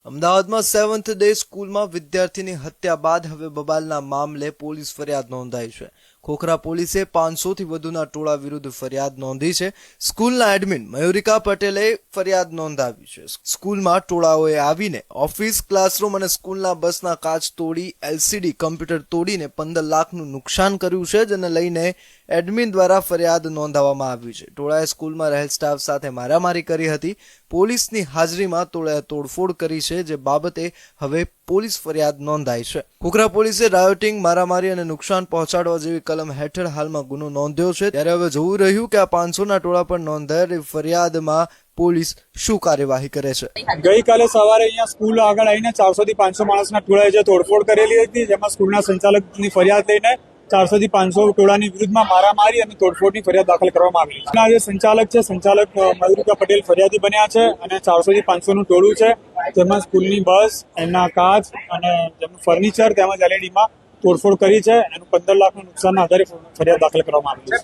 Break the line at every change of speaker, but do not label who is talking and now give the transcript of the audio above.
અમદાવાદમાં seventh day સ્કૂલમાં વિદ્યાર્થીની હત્યા બાદ હવે બબાલના મામલે પોલીસ ફરિયાદ નોંધાઈ છે. ખોખરા પોલીસે 500થી વધુના ટોળા વિરુદ્ધ ફરિયાદ નોંધી છે. સ્કૂલના એડમિન મયુરિકા પટેલે ફરિયાદ નોંધાવી છે. સ્કૂલમાં ટોળાઓએ આવીને ઓફિસ, ક્લાસરૂમ અને સ્કૂલના બસના કાચ તોડી એલસીડી કમ્પ્યુટર તોડીને 15 લાખનું નુકસાન કર્યું છે, જેને લઈને એડમિન દ્વારા ફરિયાદ નોંધાવવામાં આવી છે. ટોળાએ સ્કૂલમાં રહેલ સ્ટાફ સાથે મારામારી કરી હતી. પોલીસની હાજરીમાં ટોળાએ તોડફોડ કરી છે, જે બાબતે હવે પોલીસ ફરિયાદ નોંધાઈ છે. ખોખરા પોલીસે રાયોટિંગ, મારામારી અને નુકસાન પહોંચાડવા જેવી કલમ હેઠળ હાલમાં ગુનો નોંધ્યો છે. ત્યારે હવે જોવું રહ્યું કે આ 500ના ટોળા પર નોંધાયેલી ફરિયાદમાં પોલીસ શું કાર્યવાહી કરે છે.
ગઈકાલે સવારે અહીંયા સ્કૂલ આગળ આવીને 400 થી 500 માણસના ટોળાએ જે તોડફોડ કરેલી હતી, જેમાં સ્કૂલના સંચાલકની ફરિયાદ લઈને 400 થી 500 ટોળાની વિરુદ્ધમાં મારામારી અને તોડફોડની ફરિયાદ દાખલ કરવામાં આવી છે. જે સંચાલક મયુરિકા પટેલ ફરિયાદી બન્યા છે અને 400 થી 500 નું ટોળું છે, જેમાં સ્કૂલની બસ, એમના કાચ અને જેમનું ફર્નિચર તેમજ એલઈડીમાં તોડફોડ કરી છે. એનું 15 લાખનું નુકસાનના આધારે ફરિયાદ દાખલ કરવામાં આવી છે.